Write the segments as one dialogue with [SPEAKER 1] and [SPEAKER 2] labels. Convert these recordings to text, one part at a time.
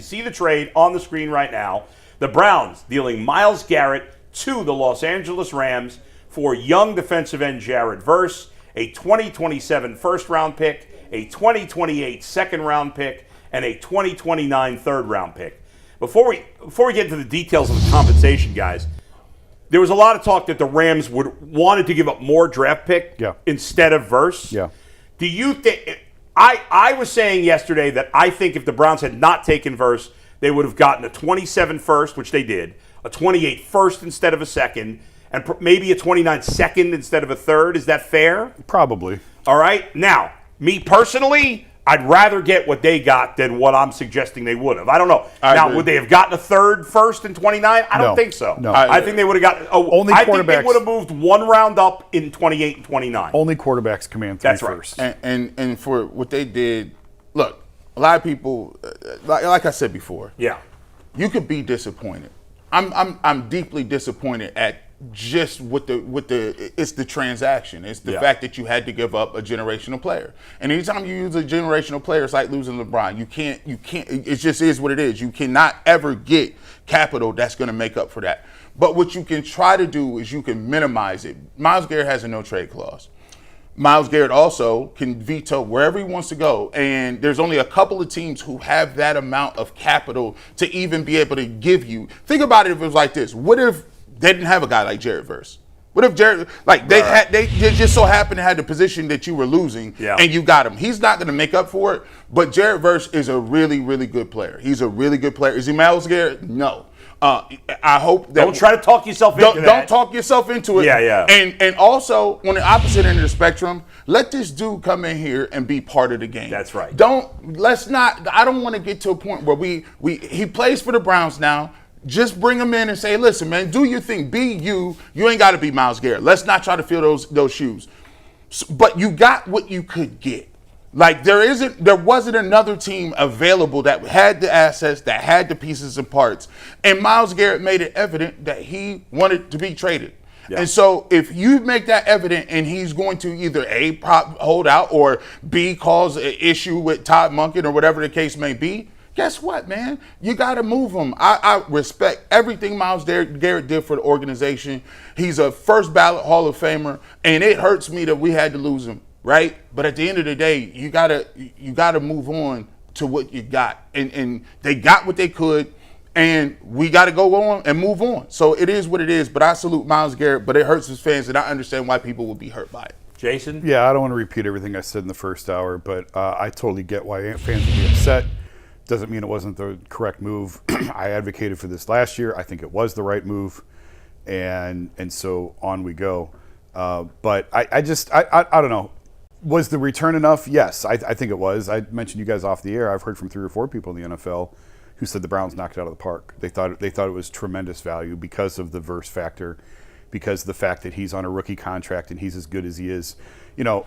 [SPEAKER 1] You see the trade on the screen right now. The Browns dealing Myles Garrett to the Los Angeles Rams for young defensive end Jared Verse, a 2027 first-round pick, a 2028 second-round pick, and a 2029 third-round pick. Before we get into the details of the compensation, guys, there was a lot of talk that the Rams wanted to give up more draft pick instead of Verse.
[SPEAKER 2] Yeah.
[SPEAKER 1] Do you think? I was saying yesterday that I think if the Browns had not taken Verse, they would have gotten a 27 first, which they did, a 28 first instead of a second, and maybe a 29 second instead of a third. Is that fair?
[SPEAKER 2] Probably.
[SPEAKER 1] All right. Now, me personally, I'd rather get what they got than what I'm suggesting they would have. I don't know. Would they have gotten a third first in 29? I don't think so.
[SPEAKER 2] No.
[SPEAKER 1] I think they would have gotten
[SPEAKER 2] only
[SPEAKER 1] I
[SPEAKER 2] quarterbacks.
[SPEAKER 1] think they would have moved one round up in 28 and 29.
[SPEAKER 2] Only quarterbacks command three first.
[SPEAKER 3] And for what they did, look, a lot of people, like I said before, you could be disappointed. I'm deeply disappointed at just it's the transaction. It's the fact that you had to give up a generational player. And anytime you use a generational player, it's like losing LeBron. You can't, it just is what it is. You cannot ever get capital that's going to make up for that. But what you can try to do is you can minimize it. Myles Garrett has a no trade clause. Myles Garrett also can veto wherever he wants to go. And there's only a couple of teams who have that amount of capital to even be able to give you. Think about it if it was like this. What if they didn't have a guy like Jared Verse? What if Jared, they just so happened to have the position that you were losing and you got him? He's not going to make up for it, but Jared Verse is a really, really good player. He's a really good player. Is he Myles Garrett? No. I hope that.
[SPEAKER 1] Don't try to talk yourself into that.
[SPEAKER 3] Don't talk yourself into it.
[SPEAKER 1] Yeah.
[SPEAKER 3] And also, on the opposite end of the spectrum, let this dude come in here and be part of the game.
[SPEAKER 1] That's right.
[SPEAKER 3] I don't want to get to a point where he plays for the Browns now. Just bring him in and say, listen, man, do your thing. Be you. You ain't got to be Myles Garrett. Let's not try to fill those shoes. But you got what you could get. Like there wasn't another team available that had the assets, that had the pieces and parts. And Myles Garrett made it evident that he wanted to be traded. Yeah. And so if you make that evident and he's going to either A, hold out, or B, cause an issue with Todd Monken or whatever the case may be, guess what, man? You got to move him. I respect everything Myles Garrett did for the organization. He's a first ballot Hall of Famer, and it hurts me that we had to lose him. Right, but at the end of the day, you gotta move on to what you got, and they got what they could, and we gotta go on and move on. So it is what it is. But I salute Myles Garrett, but it hurts his fans, and I understand why people would be hurt by it.
[SPEAKER 1] Jason?
[SPEAKER 2] Yeah, I don't want to repeat everything I said in the first hour, but I totally get why fans would be upset. Doesn't mean it wasn't the correct move. I advocated for this last year. I think it was the right move, and so on we go. But I don't know. Was the return enough? Yes, I think it was. I mentioned you guys off the air. I've heard from 3 or 4 people in the NFL who said the Browns knocked it out of the park. They thought it was tremendous value because of the Verse factor, because of the fact that he's on a rookie contract and he's as good as he is. You know,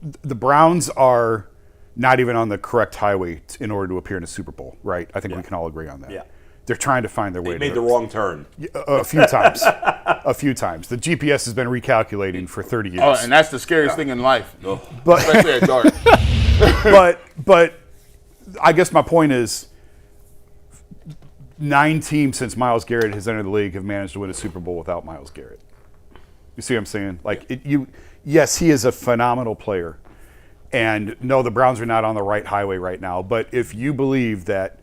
[SPEAKER 2] the Browns are not even on the correct highway in order to appear in a Super Bowl, right? I think we can all agree on that.
[SPEAKER 1] Yeah.
[SPEAKER 2] They're trying to find their way.
[SPEAKER 1] They made the wrong turn.
[SPEAKER 2] A few times. A few times. The GPS has been recalculating for 30 years.
[SPEAKER 3] Oh, and that's the scariest thing in life.
[SPEAKER 2] But,
[SPEAKER 3] especially at dark.
[SPEAKER 2] but I guess my point is 9 teams since Myles Garrett has entered the league have managed to win a Super Bowl without Myles Garrett. You see what I'm saying? Like, yes, he is a phenomenal player. And no, the Browns are not on the right highway right now. But if you believe that,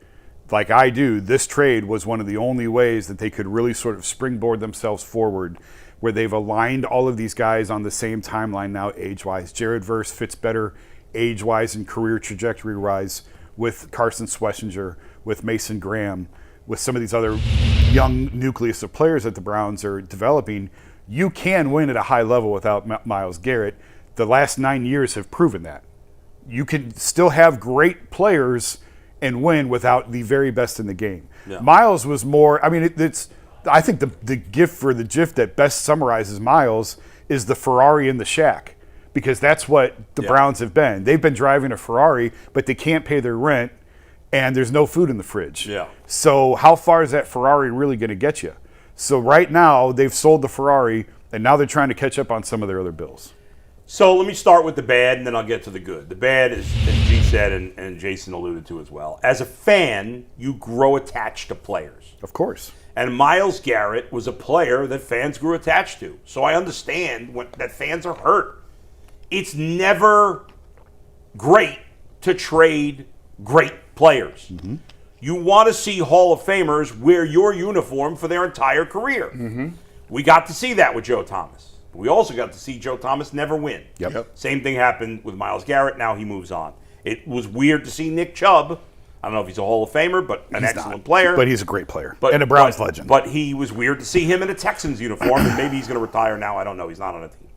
[SPEAKER 2] like I do, this trade was one of the only ways that they could really sort of springboard themselves forward, where they've aligned all of these guys on the same timeline now age-wise. Jared Verse fits better age-wise and career trajectory-wise with Carson Schlesinger, with Mason Graham, with some of these other young nucleus of players that the Browns are developing. You can win at a high level without Myles Garrett. The last 9 years have proven that. You can still have great players and win without the very best in the game. Yeah. Myles was more, I mean, I think the GIF that best summarizes Myles is the Ferrari in the shack, because that's what the Browns have been. They've been driving a Ferrari, but they can't pay their rent, and there's no food in the fridge.
[SPEAKER 1] Yeah.
[SPEAKER 2] So how far is that Ferrari really going to get you? So right now, they've sold the Ferrari, and now they're trying to catch up on some of their other bills.
[SPEAKER 1] So let me start with the bad, and then I'll get to the good. The bad is, as G said, and Jason alluded to as well. As a fan, you grow attached to players.
[SPEAKER 2] Of course.
[SPEAKER 1] And Myles Garrett was a player that fans grew attached to. So I understand that fans are hurt. It's never great to trade great players. Mm-hmm. You want to see Hall of Famers wear your uniform for their entire career. Mm-hmm. We got to see that with Joe Thomas. We also got to see Joe Thomas never win.
[SPEAKER 2] Yep.
[SPEAKER 1] Same thing happened with Myles Garrett. Now he moves on. It was weird to see Nick Chubb. I don't know if he's a Hall of Famer, but an excellent player.
[SPEAKER 2] But he's a great player and a Browns legend.
[SPEAKER 1] But he was weird to see him in a Texans uniform, and maybe he's going to retire now. I don't know. He's not on a team.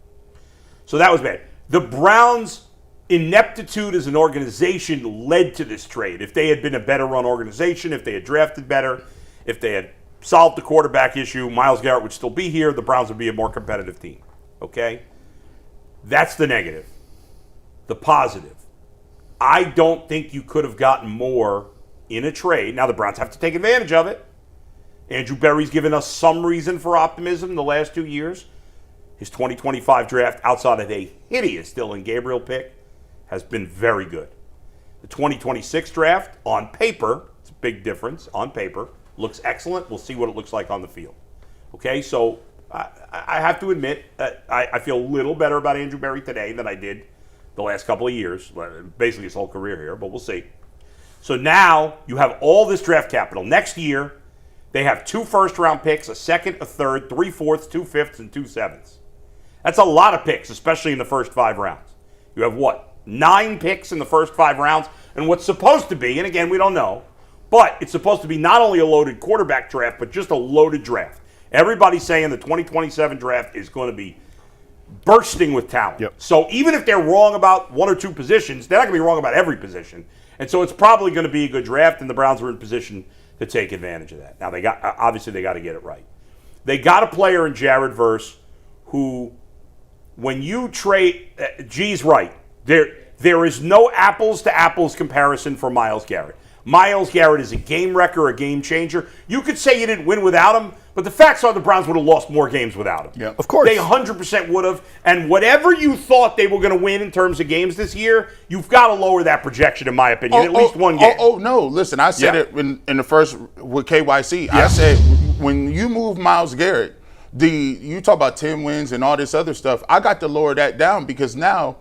[SPEAKER 1] So that was bad. The Browns' ineptitude as an organization led to this trade. If they had been a better run organization, if they had drafted better, if they had solved the quarterback issue, Myles Garrett would still be here. The Browns would be a more competitive team. Okay? That's the negative. The positive. I don't think you could have gotten more in a trade. Now, the Browns have to take advantage of it. Andrew Berry's given us some reason for optimism the last 2 years. His 2025 draft, outside of a hideous Dylan Gabriel pick, has been very good. The 2026 draft, on paper, it's a big difference, on paper, looks excellent. We'll see what it looks like on the field. Okay, so I have to admit that I feel a little better about Andrew Berry today than I did the last couple of years, basically his whole career here, but we'll see. So now you have all this draft capital. Next year, they have 2 first-round picks, a second, a third, 3 fourths, 2 fifths, and 2 sevenths. That's a lot of picks, especially in the first 5 rounds. You have, 9 picks in the first 5 rounds, and what's supposed to be, and again, we don't know, but it's supposed to be not only a loaded quarterback draft, but just a loaded draft. Everybody's saying the 2027 draft is going to be bursting with talent.
[SPEAKER 2] Yep.
[SPEAKER 1] So even if they're wrong about 1 or 2 positions, they're not going to be wrong about every position. And so it's probably going to be a good draft, and the Browns are in position to take advantage of that. Now, they got to get it right. They got a player in Jared Verse who, when you trade, G's right, there is no apples to apples comparison for Myles Garrett. Myles Garrett is a game wrecker, a game changer. You could say you didn't win without him, but the facts are the Browns would have lost more games without him.
[SPEAKER 2] Yeah, of course.
[SPEAKER 1] They 100% would have. And whatever you thought they were going to win in terms of games this year, you've got to lower that projection, in my opinion, at least one game.
[SPEAKER 3] No. Listen, I said it in the first with KYC. Yeah. I said, when you move Myles Garrett, you talk about 10 wins and all this other stuff, I got to lower that down because now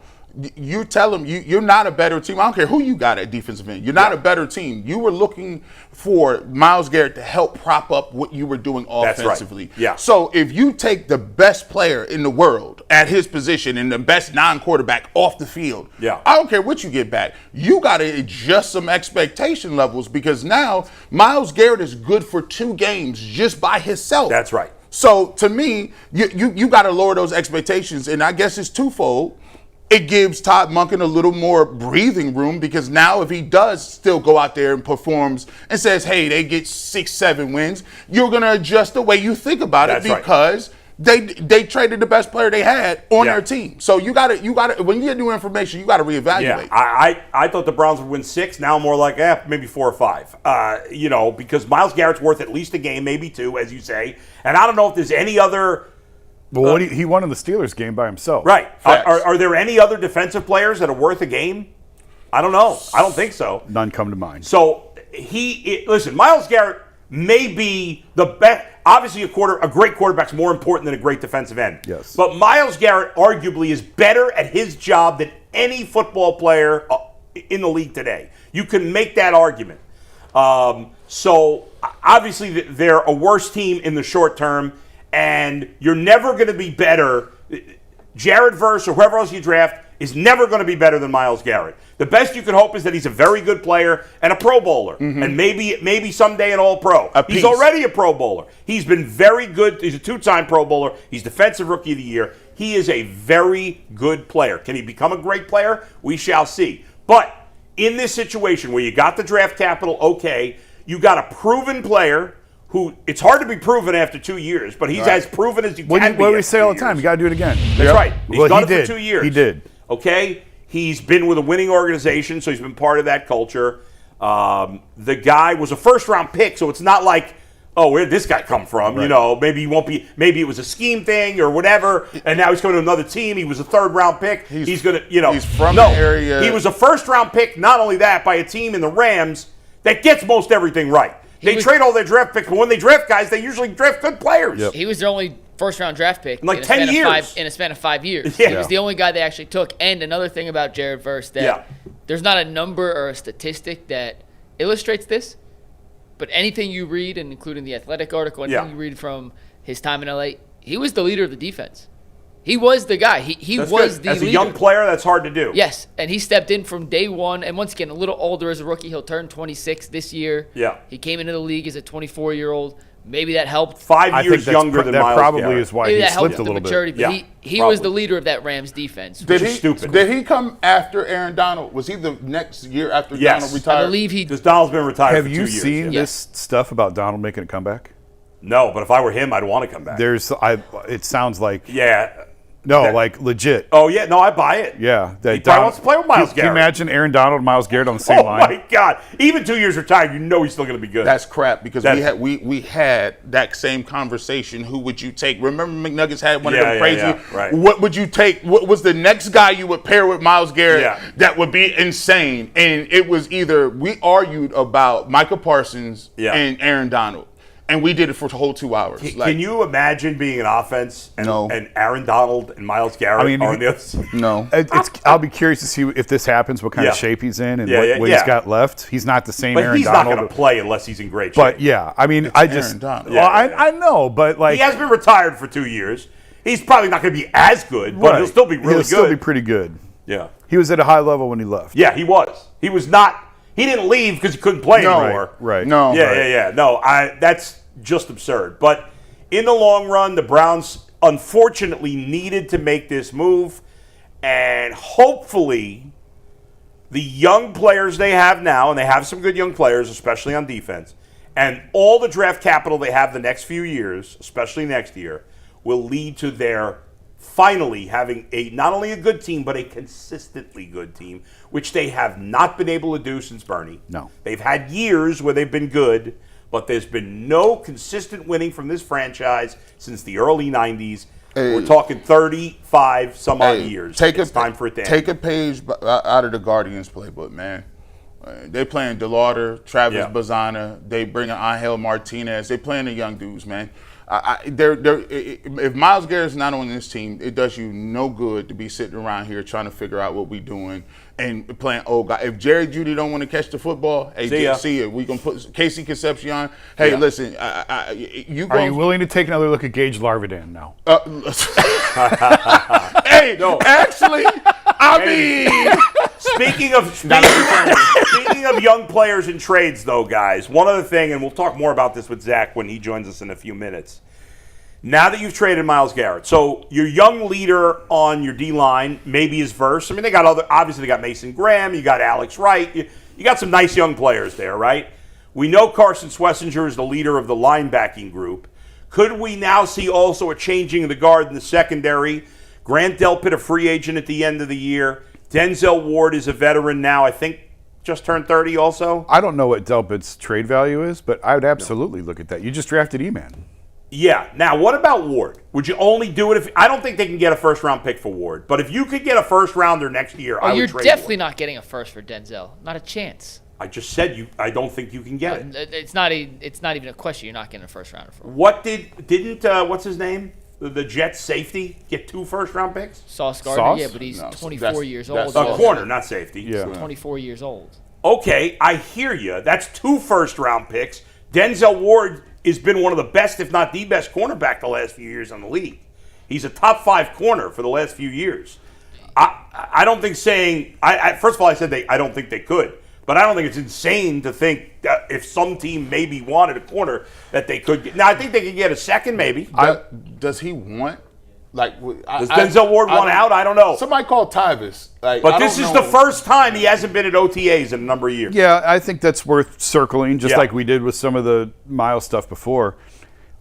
[SPEAKER 3] you tell them you're not a better team. I don't care who you got at defensive end. You're not a better team. You were looking for Myles Garrett to help prop up what you were doing offensively.
[SPEAKER 1] That's right. Yeah.
[SPEAKER 3] So if you take the best player in the world at his position and the best non-quarterback off the field, I don't care what you get back. You got to adjust some expectation levels because now Myles Garrett is good for 2 games just by himself.
[SPEAKER 1] That's right.
[SPEAKER 3] So to me, you got to lower those expectations, and I guess it's twofold. It gives Todd Monken a little more breathing room because now if he does still go out there and performs and says, hey, they get 6-7 wins, you're going to adjust the way you think about it because they traded the best player they had on their team. So you got to when you get new information, you got to reevaluate.
[SPEAKER 1] Yeah, I thought the Browns would win 6. Now I'm more like maybe 4 or 5. Because Myles Garrett's worth at least a game, maybe 2, as you say. And I don't know if there's any other.
[SPEAKER 2] Well, he won in the Steelers game by himself.
[SPEAKER 1] Right. Are there any other defensive players that are worth a game? I don't know. I don't think so.
[SPEAKER 2] None come to mind.
[SPEAKER 1] So listen, Myles Garrett may be the best. Obviously, a great quarterback's more important than a great defensive end.
[SPEAKER 2] Yes.
[SPEAKER 1] But Myles Garrett arguably is better at his job than any football player in the league today. You can make that argument. So obviously, they're a worse team in the short term. And you're never going to be better. Jared Verse or whoever else you draft is never going to be better than Myles Garrett. The best you can hope is that he's a very good player and a Pro Bowler. Mm-hmm. And maybe someday an All-Pro. He's already a Pro Bowler. He's been very good. He's a 2-time Pro Bowler. He's Defensive Rookie of the Year. He is a very good player. Can he become a great player? We shall see. But in this situation where you got the draft capital, you got a proven player who it's hard to be proven after 2 years, but he's as proven as you can be.
[SPEAKER 2] What do we say all the time? You got to do it again.
[SPEAKER 1] That's right. He's done it for 2 years.
[SPEAKER 2] He did.
[SPEAKER 1] Okay? He's been with a winning organization, so he's been part of that culture. The guy was a first-round pick, so it's not like oh, where did this guy come from?
[SPEAKER 2] Right.
[SPEAKER 1] You know, maybe he won't be. Maybe it was a scheme thing or whatever. And now he's going to another team. He was a 3rd-round pick. He's going to, you know,
[SPEAKER 3] he's from the area.
[SPEAKER 1] He was a 1st-round pick. Not only that, by a team in the Rams that gets most everything right. They trade all their draft picks, but when they draft guys, they usually draft good players.
[SPEAKER 2] Yep.
[SPEAKER 4] He was their only first-round draft pick
[SPEAKER 1] in like 10 years.
[SPEAKER 4] In a span of 5 years.
[SPEAKER 1] Yeah.
[SPEAKER 4] He was the only guy they actually took. And another thing about Jared Verse that there's not a number or a statistic that illustrates this, but anything you read, and including the Athletic article, anything you read from his time in LA, he was the leader of the defense. He was the guy. He
[SPEAKER 1] That's
[SPEAKER 4] was
[SPEAKER 1] good.
[SPEAKER 4] the
[SPEAKER 1] As
[SPEAKER 4] leader.
[SPEAKER 1] a young player, that's hard to do.
[SPEAKER 4] Yes, and he stepped in from day one, and once again, a little older as a rookie. He'll turn 26 this year.
[SPEAKER 1] Yeah.
[SPEAKER 4] He came into the league as a 24-year-old. Maybe that helped.
[SPEAKER 1] 5
[SPEAKER 2] I
[SPEAKER 1] years
[SPEAKER 2] think
[SPEAKER 1] younger than
[SPEAKER 2] that
[SPEAKER 1] Myles
[SPEAKER 2] probably
[SPEAKER 1] Garrett.
[SPEAKER 2] is why
[SPEAKER 4] Maybe
[SPEAKER 2] he
[SPEAKER 4] that helped
[SPEAKER 2] slipped a
[SPEAKER 4] the
[SPEAKER 2] little
[SPEAKER 4] maturity,
[SPEAKER 2] bit.
[SPEAKER 4] but
[SPEAKER 1] Yeah,
[SPEAKER 4] he
[SPEAKER 1] probably.
[SPEAKER 4] was the leader of that Rams defense.
[SPEAKER 3] Did
[SPEAKER 1] is stupid.
[SPEAKER 3] Did he come after Aaron Donald? Was he the next year after
[SPEAKER 1] Yes.
[SPEAKER 3] Donald retired?
[SPEAKER 4] I believe he.
[SPEAKER 1] Because Donald's been retired
[SPEAKER 2] Have
[SPEAKER 1] for 2
[SPEAKER 2] you
[SPEAKER 1] years.
[SPEAKER 2] seen
[SPEAKER 1] yeah.
[SPEAKER 2] this stuff about Donald making a comeback?
[SPEAKER 1] No, but if I were him, I'd want to come back.
[SPEAKER 2] It sounds like
[SPEAKER 1] Yeah.
[SPEAKER 2] like legit.
[SPEAKER 1] Oh, yeah. No, I buy it.
[SPEAKER 2] Yeah,
[SPEAKER 1] He probably wants to play with Myles
[SPEAKER 2] Can you
[SPEAKER 1] Garrett.
[SPEAKER 2] imagine Aaron Donald and Myles Garrett on the same
[SPEAKER 1] Oh,
[SPEAKER 2] line?
[SPEAKER 1] my God. Even 2 years retired, you know he's still going to be good.
[SPEAKER 3] That's crap because
[SPEAKER 1] That-
[SPEAKER 3] we had that same conversation. Who would you take? Remember McNuggets had one of
[SPEAKER 1] Yeah,
[SPEAKER 3] them crazy.
[SPEAKER 1] yeah, right.
[SPEAKER 3] What would you take? What was the next guy you would pair with Myles Garrett
[SPEAKER 1] Yeah.
[SPEAKER 3] that would be insane? And it was either we argued about Michael Parsons and Aaron Donald. And we did it for the whole 2 hours.
[SPEAKER 1] Can you imagine being an offense and,
[SPEAKER 3] No.
[SPEAKER 1] and Aaron Donald and Myles Garrett
[SPEAKER 2] I mean,
[SPEAKER 1] are on the other side?
[SPEAKER 3] No.
[SPEAKER 2] I'll be curious to see if this happens, what kind
[SPEAKER 1] Yeah.
[SPEAKER 2] of shape he's in, and
[SPEAKER 1] Yeah,
[SPEAKER 2] what he's got left. He's not the same
[SPEAKER 1] But
[SPEAKER 2] Aaron
[SPEAKER 1] he's
[SPEAKER 2] Donald.
[SPEAKER 1] not going to play unless he's in great shape.
[SPEAKER 2] But yeah, I mean, I just
[SPEAKER 3] Aaron Donald.
[SPEAKER 2] well,
[SPEAKER 1] Yeah, yeah.
[SPEAKER 2] I know, but like
[SPEAKER 1] He has been retired for 2 years. He's probably not going to be as good, but
[SPEAKER 2] right.
[SPEAKER 1] he'll still be really
[SPEAKER 2] He'll
[SPEAKER 1] good.
[SPEAKER 2] still be pretty good.
[SPEAKER 1] Yeah.
[SPEAKER 2] He was at a high level when he left.
[SPEAKER 1] Yeah, he was. He was not. He didn't leave because he couldn't play anymore.
[SPEAKER 2] Right.
[SPEAKER 3] No.
[SPEAKER 1] Yeah,
[SPEAKER 3] Right.
[SPEAKER 1] yeah. No, that's just absurd. But in the long run, the Browns unfortunately needed to make this move, and hopefully the young players they have now, and they have some good young players, especially on defense, and all the draft capital they have the next few years, especially next year, will lead to their finally having not only a good team, but a consistently good team, which they have not been able to do since Bernie.
[SPEAKER 2] No.
[SPEAKER 1] They've had years where they've been good, but there's been no consistent winning from this franchise since the early 90s. We're talking 35 some odd years. It's time for it to end.
[SPEAKER 3] Take a page out of the Guardians playbook, man. They playing DeLauder, Travis
[SPEAKER 1] Yeah.
[SPEAKER 3] Bazana. They bringing Angel Martinez. They playing the young dudes, man. If Myles Garrett's not on this team, it does you no good to be sitting around here trying to figure out what we doing and playing old guy. If Jerry Jeudy don't want to catch the football, hey, see it. We gonna put Casey Concepcion. Hey, listen,
[SPEAKER 2] Are you willing to take another look at Gage Larvidan now?
[SPEAKER 3] Hey, no, actually, I mean.
[SPEAKER 1] Speaking of young players and trades, though, guys, one other thing, and we'll talk more about this with Zach when he joins us in a few minutes. Now that you've traded Myles Garrett, so your young leader on your D-line maybe is Verse. I mean, obviously they got Mason Graham, you got Alex Wright, you got some nice young players there, right? We know Carson Schlesinger is the leader of the linebacking group. Could we now see also a changing of the guard in the secondary? Grant Delpit, a free agent at the end of the year. Denzel Ward is a veteran now, I think just turned 30 also.
[SPEAKER 2] I don't know what Delpit's trade value is, but I would absolutely look at that. You just drafted E-Man.
[SPEAKER 1] Yeah. Now, what about Ward? Would you only do it if – I don't think they can get a first-round pick for Ward. But if you could get a first-rounder next year, I would
[SPEAKER 4] You're
[SPEAKER 1] trade
[SPEAKER 4] definitely
[SPEAKER 1] Ward.
[SPEAKER 4] not getting a first for Denzel. Not a chance.
[SPEAKER 1] I just said I don't think you can get it.
[SPEAKER 4] It's not even a question. You're not getting a first rounder for him.
[SPEAKER 1] What's his name? The Jets safety get 2 first-round picks?
[SPEAKER 4] Sauce Gardner,
[SPEAKER 2] Sauce?
[SPEAKER 4] yeah, but he's
[SPEAKER 3] No,
[SPEAKER 4] 24 years
[SPEAKER 3] that's
[SPEAKER 4] old.
[SPEAKER 1] A corner, not safety.
[SPEAKER 2] Yeah.
[SPEAKER 4] 24 years old.
[SPEAKER 1] Okay, I hear you. That's 2 first-round picks. Denzel Ward has been one of the best, if not the best, cornerback the last few years in the league. He's a top 5 corner for the last few years. I don't think saying first of all, I said I don't think they could, but I don't think it's insane to think that if some team maybe wanted a corner that they could get. Now I think they could get a second, maybe.
[SPEAKER 3] Does he want?
[SPEAKER 1] Does Denzel Ward want out? I don't know.
[SPEAKER 3] Somebody called Tyvis.
[SPEAKER 1] But this is the first time he hasn't been at OTAs in a number of years.
[SPEAKER 2] Yeah, I think that's worth circling, just like we did with some of the Miles stuff before.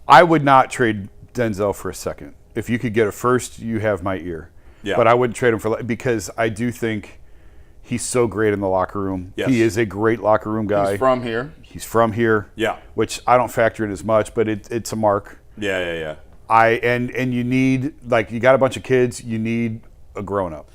[SPEAKER 2] I would not trade Denzel for a second. If you could get a first, you have my ear.
[SPEAKER 1] Yeah.
[SPEAKER 2] But I wouldn't trade him for because I do think He's so great in the locker room.
[SPEAKER 1] Yes.
[SPEAKER 2] He is a great locker room guy.
[SPEAKER 3] He's from here.
[SPEAKER 2] He's from here.
[SPEAKER 1] Yeah.
[SPEAKER 2] Which I don't factor in as much, but it's a mark.
[SPEAKER 1] Yeah.
[SPEAKER 2] And you need, like, you got a bunch of kids, you need a grown-up.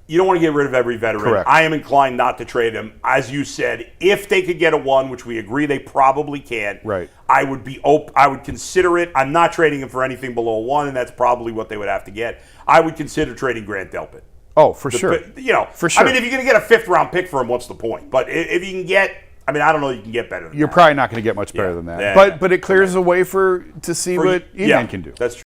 [SPEAKER 1] You don't want to get rid of every veteran.
[SPEAKER 2] Correct.
[SPEAKER 1] I am inclined not to trade him. As you said, if they could get a 1, which we agree they probably can't,
[SPEAKER 2] Right.
[SPEAKER 1] I would be I would consider it. I'm not trading him for anything below 1, and that's probably what they would have to get. I would consider trading Grant Delpit.
[SPEAKER 2] Oh, for sure.
[SPEAKER 1] But,
[SPEAKER 2] for sure.
[SPEAKER 1] I mean, if you're going to get a 5th-round pick for him, what's the point? But if you can get, I mean, I don't know you can get better than
[SPEAKER 2] You're
[SPEAKER 1] that.
[SPEAKER 2] probably not going to get much better than that.
[SPEAKER 1] Yeah.
[SPEAKER 2] But it clears a way to see what E-Man can do.
[SPEAKER 1] That's true.